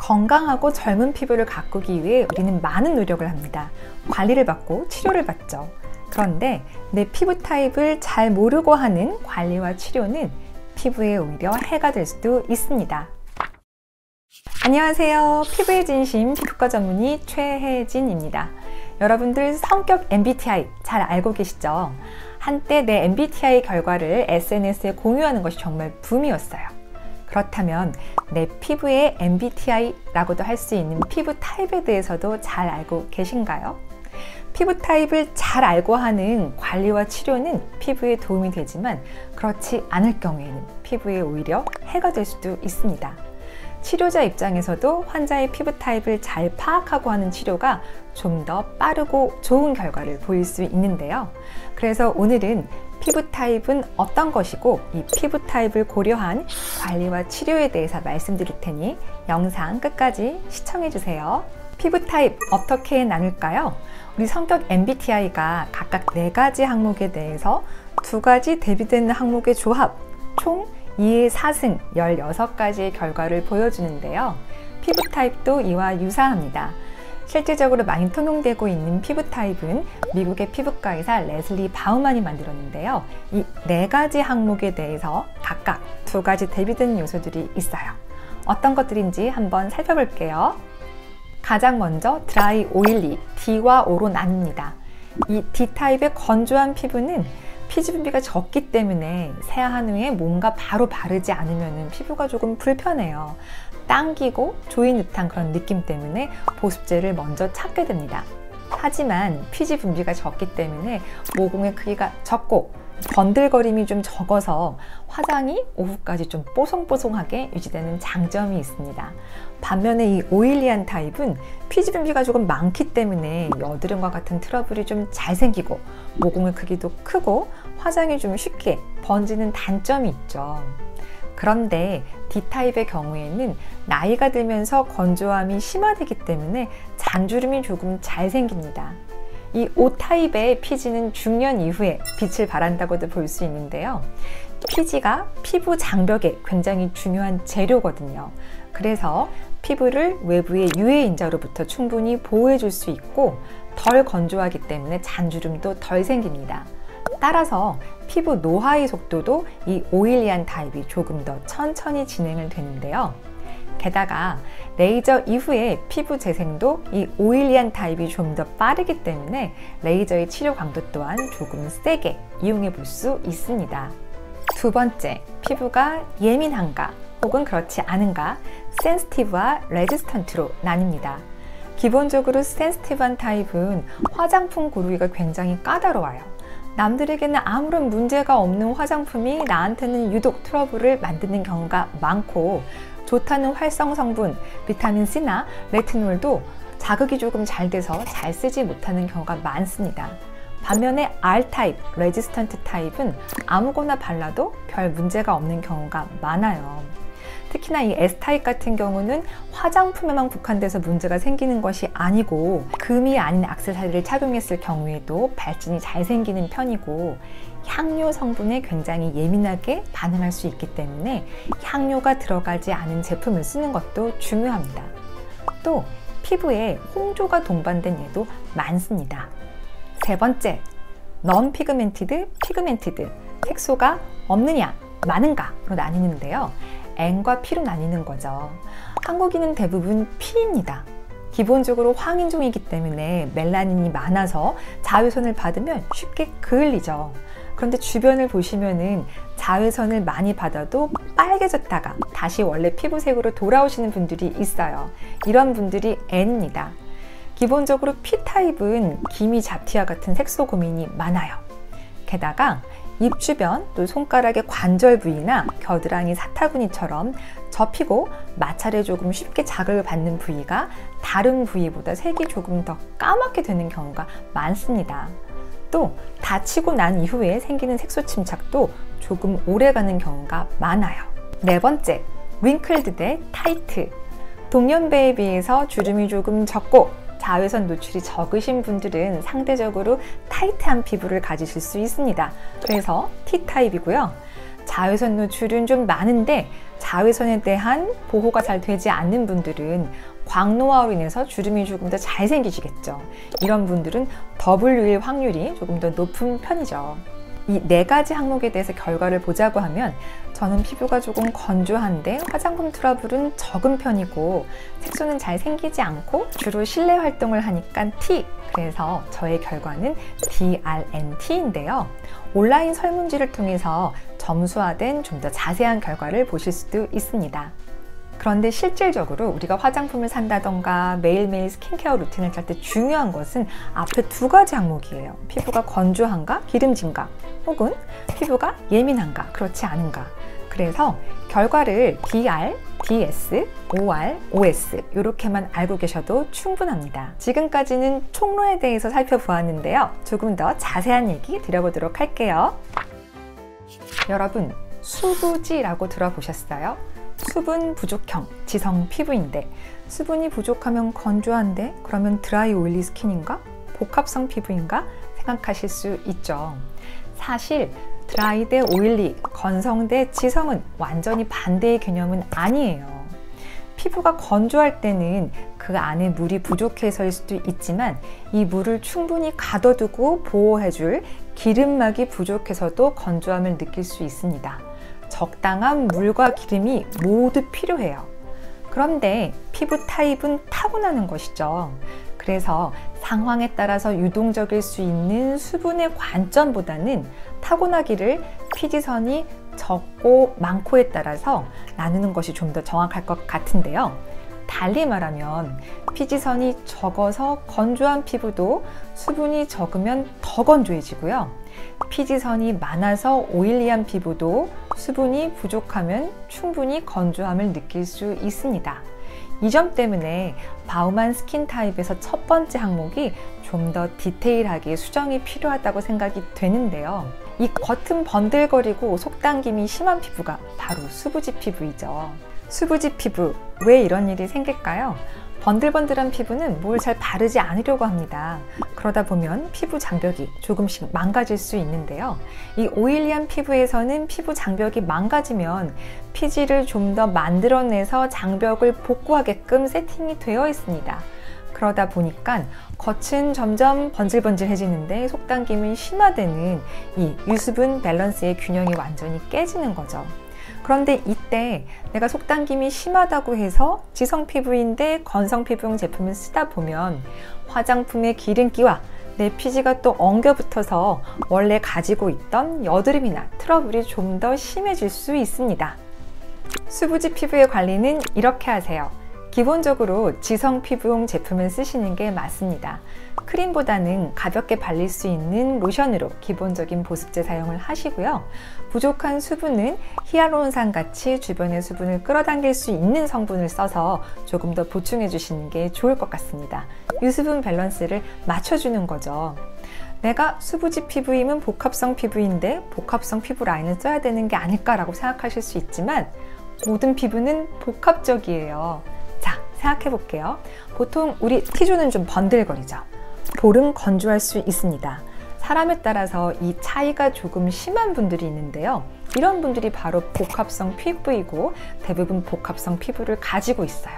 건강하고 젊은 피부를 가꾸기 위해 우리는 많은 노력을 합니다. 관리를 받고 치료를 받죠. 그런데 내 피부 타입을 잘 모르고 하는 관리와 치료는 피부에 오히려 해가 될 수도 있습니다. 안녕하세요. 피부의 진심 피부과 전문의 최혜진입니다. 여러분들 성격 MBTI 잘 알고 계시죠? 한때 내 MBTI 결과를 SNS에 공유하는 것이 정말 붐이었어요. 그렇다면 내 피부의 MBTI라고도 할 수 있는 피부 타입에 대해서도 잘 알고 계신가요? 피부 타입을 잘 알고 하는 관리와 치료는 피부에 도움이 되지만 그렇지 않을 경우에는 피부에 오히려 해가 될 수도 있습니다. 치료자 입장에서도 환자의 피부 타입을 잘 파악하고 하는 치료가 좀 더 빠르고 좋은 결과를 보일 수 있는데요. 그래서 오늘은 피부 타입은 어떤 것이고 이 피부 타입을 고려한 관리와 치료에 대해서 말씀드릴 테니 영상 끝까지 시청해 주세요. 피부 타입 어떻게 나눌까요? 우리 성격 MBTI가 각각 4가지 항목에 대해서 2가지 대비되는 항목의 조합, 총 2의 4승 16가지의 결과를 보여주는데요. 피부 타입도 이와 유사합니다. 실질적으로 많이 통용되고 있는 피부 타입은 미국의 피부과 의사 레슬리 바우만이 만들었는데요. 이 4가지 항목에 대해서 각각 2가지 대비되는 요소들이 있어요. 어떤 것들인지 한번 살펴볼게요. 가장 먼저 드라이 오일리 D와 O로 나뉩니다. 이 D타입의 건조한 피부는 피지 분비가 적기 때문에 세안한 후에 뭔가 바로 바르지 않으면 피부가 조금 불편해요. 당기고 조인 듯한 그런 느낌 때문에 보습제를 먼저 찾게 됩니다. 하지만 피지 분비가 적기 때문에 모공의 크기가 적고 번들거림이 좀 적어서 화장이 오후까지 좀 뽀송뽀송하게 유지되는 장점이 있습니다. 반면에 이 오일리한 타입은 피지 분비가 조금 많기 때문에 여드름과 같은 트러블이 좀 잘 생기고 모공의 크기도 크고 화장이 좀 쉽게 번지는 단점이 있죠. 그런데 D타입의 경우에는 나이가 들면서 건조함이 심화되기 때문에 잔주름이 조금 잘 생깁니다. 이 O타입의 피지는 중년 이후에 빛을 발한다고도 볼 수 있는데요. 피지가 피부 장벽에 굉장히 중요한 재료거든요. 그래서 피부를 외부의 유해 인자로부터 충분히 보호해 줄 수 있고 덜 건조하기 때문에 잔주름도 덜 생깁니다. 따라서 피부 노화의 속도도 이 오일리한 타입이 조금 더 천천히 진행을 되는데요. 게다가 레이저 이후에 피부 재생도 이 오일리한 타입이 좀 더 빠르기 때문에 레이저의 치료 강도 또한 조금 세게 이용해 볼 수 있습니다. 2번째, 피부가 예민한가 혹은 그렇지 않은가 센시티브와 레지스턴트로 나뉩니다. 기본적으로 센시티브한 타입은 화장품 고르기가 굉장히 까다로워요. 남들에게는 아무런 문제가 없는 화장품이 나한테는 유독 트러블을 만드는 경우가 많고 좋다는 활성 성분, 비타민 C나 레티놀도 자극이 조금 잘 돼서 잘 쓰지 못하는 경우가 많습니다. 반면에 R타입, 레지스턴트 타입은 아무거나 발라도 별 문제가 없는 경우가 많아요. 특히나 이 S타입 같은 경우는 화장품에만 국한돼서 문제가 생기는 것이 아니고 금이 아닌 액세서리를 착용했을 경우에도 발진이 잘 생기는 편이고 향료 성분에 굉장히 예민하게 반응할 수 있기 때문에 향료가 들어가지 않은 제품을 쓰는 것도 중요합니다. 또 피부에 홍조가 동반된 예도 많습니다. 3번째, 넌 피그멘티드, 피그멘티드, 색소가 없느냐, 많은가로 나뉘는데요. N과 P로 나뉘는 거죠. 한국인은 대부분 P입니다. 기본적으로 황인종이기 때문에 멜라닌이 많아서 자외선을 받으면 쉽게 그을리죠. 그런데 주변을 보시면은 자외선을 많이 받아도 빨개졌다가 다시 원래 피부색으로 돌아오시는 분들이 있어요. 이런 분들이 N입니다. 기본적으로 P타입은 기미 잡티와 같은 색소 고민이 많아요. 게다가 입 주변 또 손가락의 관절 부위나 겨드랑이 사타구니처럼 접히고 마찰에 조금 쉽게 자극을 받는 부위가 다른 부위보다 색이 조금 더 까맣게 되는 경우가 많습니다. 또 다치고 난 이후에 생기는 색소 침착도 조금 오래가는 경우가 많아요. 4번째, 윙클드 대 타이트. 동년배에 비해서 주름이 조금 적고 자외선 노출이 적으신 분들은 상대적으로 타이트한 피부를 가지실 수 있습니다. 그래서 T타입이고요. 자외선 노출은 좀 많은데 자외선에 대한 보호가 잘 되지 않는 분들은 광노화로 인해서 주름이 조금 더 잘 생기시겠죠. 이런 분들은 W일 확률이 조금 더 높은 편이죠. 이 4가지 항목에 대해서 결과를 보자고 하면 저는 피부가 조금 건조한데 화장품 트러블은 적은 편이고 색소는 잘 생기지 않고 주로 실내 활동을 하니까 T, 그래서 저의 결과는 DRNT인데요. 온라인 설문지를 통해서 점수화된 좀 더 자세한 결과를 보실 수도 있습니다. 그런데 실질적으로 우리가 화장품을 산다던가 매일매일 스킨케어 루틴을 짤 때 중요한 것은 앞에 2가지 항목이에요. 피부가 건조한가, 기름진가, 혹은 피부가 예민한가, 그렇지 않은가. 그래서 결과를 DR, DS, OR, OS 이렇게만 알고 계셔도 충분합니다. 지금까지는 총론에 대해서 살펴보았는데요. 조금 더 자세한 얘기 드려보도록 할게요. 여러분, 수부지라고 들어보셨어요? 수분 부족형 지성 피부인데 수분이 부족하면 건조한데 그러면 드라이 오일리 스킨인가? 복합성 피부인가? 생각하실 수 있죠. 사실 드라이 대 오일리, 건성 대 지성은 완전히 반대의 개념은 아니에요. 피부가 건조할 때는 그 안에 물이 부족해서일 수도 있지만 이 물을 충분히 가둬두고 보호해줄 기름막이 부족해서도 건조함을 느낄 수 있습니다. 적당한 물과 기름이 모두 필요해요. 그런데 피부 타입은 타고나는 것이죠. 그래서 상황에 따라서 유동적일 수 있는 수분의 관점보다는 타고나기를 피지선이 적고 많고에 따라서 나누는 것이 좀 더 정확할 것 같은데요. 달리 말하면 피지선이 적어서 건조한 피부도 수분이 적으면 더 건조해지고요. 피지선이 많아서 오일리한 피부도 수분이 부족하면 충분히 건조함을 느낄 수 있습니다. 이 점 때문에 바우만 스킨 타입에서 첫 번째 항목이 좀 더 디테일하게 수정이 필요하다고 생각이 되는데요. 이 겉은 번들거리고 속당김이 심한 피부가 바로 수부지 피부이죠. 수부지 피부, 왜 이런 일이 생길까요? 번들번들한 피부는 뭘 잘 바르지 않으려고 합니다. 그러다 보면 피부 장벽이 조금씩 망가질 수 있는데요. 이 오일리한 피부에서는 피부 장벽이 망가지면 피지를 좀 더 만들어내서 장벽을 복구하게끔 세팅이 되어 있습니다. 그러다 보니까 겉은 점점 번질번질해지는데 속당김이 심화되는 이 유수분 밸런스의 균형이 완전히 깨지는 거죠. 그런데 이때 내가 속당김이 심하다고 해서 지성 피부인데 건성 피부용 제품을 쓰다 보면 화장품의 기름기와 내 피지가 또 엉겨붙어서 원래 가지고 있던 여드름이나 트러블이 좀 더 심해질 수 있습니다. 수부지 피부의 관리는 이렇게 하세요. 기본적으로 지성 피부용 제품을 쓰시는 게 맞습니다. 크림보다는 가볍게 발릴 수 있는 로션으로 기본적인 보습제 사용을 하시고요. 부족한 수분은 히알루론산 같이 주변의 수분을 끌어당길 수 있는 성분을 써서 조금 더 보충해 주시는 게 좋을 것 같습니다. 유수분 밸런스를 맞춰주는 거죠. 내가 수부지 피부이면 복합성 피부인데 복합성 피부 라인을 써야 되는 게 아닐까라고 생각하실 수 있지만 모든 피부는 복합적이에요. 자, 생각해 볼게요. 보통 우리 T존은 좀 번들거리죠. 볼은 건조할 수 있습니다. 사람에 따라서 이 차이가 조금 심한 분들이 있는데요. 이런 분들이 바로 복합성 피부이고 대부분 복합성 피부를 가지고 있어요.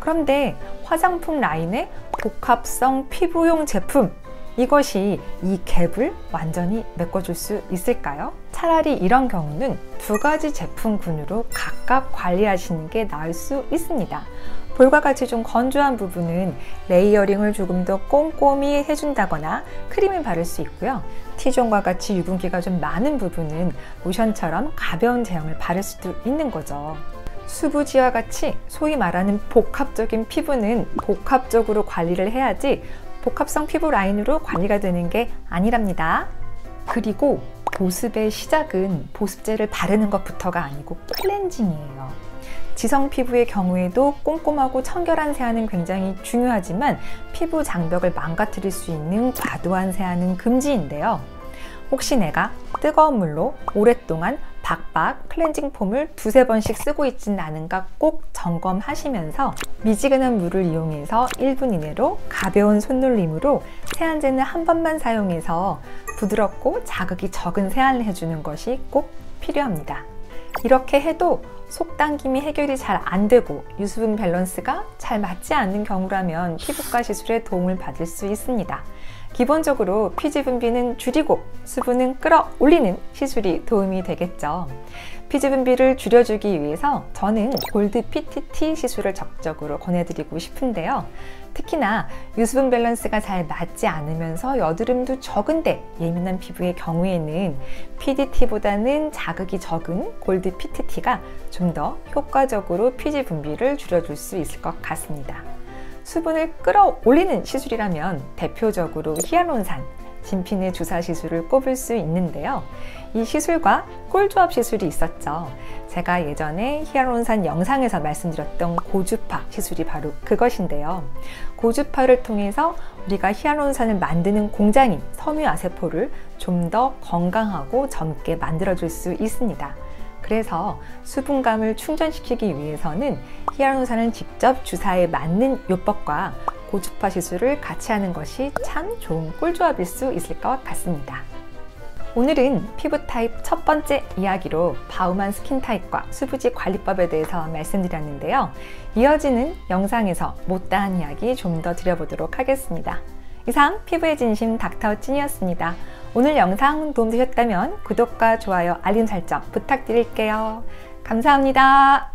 그런데 화장품 라인에 복합성 피부용 제품, 이것이 이 갭을 완전히 메꿔줄 수 있을까요? 차라리 이런 경우는 2가지 제품군으로 각각 관리하시는 게 나을 수 있습니다. 볼과 같이 좀 건조한 부분은 레이어링을 조금 더 꼼꼼히 해준다거나 크림을 바를 수 있고요. T존과 같이 유분기가 좀 많은 부분은 로션처럼 가벼운 제형을 바를 수도 있는 거죠. 수부지와 같이 소위 말하는 복합적인 피부는 복합적으로 관리를 해야지 복합성 피부 라인으로 관리가 되는 게 아니랍니다. 그리고 보습의 시작은 보습제를 바르는 것부터가 아니고 클렌징이에요. 지성 피부의 경우에도 꼼꼼하고 청결한 세안은 굉장히 중요하지만 피부 장벽을 망가뜨릴 수 있는 과도한 세안은 금지인데요. 혹시 내가 뜨거운 물로 오랫동안 박박 클렌징 폼을 2~3번씩 쓰고 있지는 않은가 꼭 점검하시면서 미지근한 물을 이용해서 1분 이내로 가벼운 손놀림으로 세안제는 한 번만 사용해서 부드럽고 자극이 적은 세안을 해주는 것이 꼭 필요합니다. 이렇게 해도 속당김이 해결이 잘 안 되고 유수분 밸런스가 잘 맞지 않는 경우라면 피부과 시술에 도움을 받을 수 있습니다. 기본적으로 피지 분비는 줄이고 수분은 끌어올리는 시술이 도움이 되겠죠. 피지 분비를 줄여주기 위해서 저는 골드 PTT 시술을 적극적으로 권해드리고 싶은데요. 특히나 유수분 밸런스가 잘 맞지 않으면서 여드름도 적은데 예민한 피부의 경우에는 PDT보다는 자극이 적은 골드 PTT가 좀 더 효과적으로 피지 분비를 줄여줄 수 있을 것 같습니다. 수분을 끌어올리는 시술이라면 대표적으로 히알루론산, 진피내 주사 시술을 꼽을 수 있는데요. 이 시술과 꿀조합 시술이 있었죠. 제가 예전에 히알루론산 영상에서 말씀드렸던 고주파 시술이 바로 그것인데요. 고주파를 통해서 우리가 히알루론산을 만드는 공장인 섬유아세포를 좀 더 건강하고 젊게 만들어줄 수 있습니다. 그래서 수분감을 충전시키기 위해서는 히알루론산을 직접 주사에 맞는 요법과 고주파 시술을 같이 하는 것이 참 좋은 꿀조합일 수 있을 것 같습니다. 오늘은 피부 타입 첫 번째 이야기로 바우만 스킨 타입과 수부지 관리법에 대해서 말씀드렸는데요. 이어지는 영상에서 못다한 이야기 좀 더 드려보도록 하겠습니다. 이상 피부의 진심 닥터 찐이었습니다. 오늘 영상 도움되셨다면 구독과 좋아요, 알림 설정 부탁드릴게요. 감사합니다.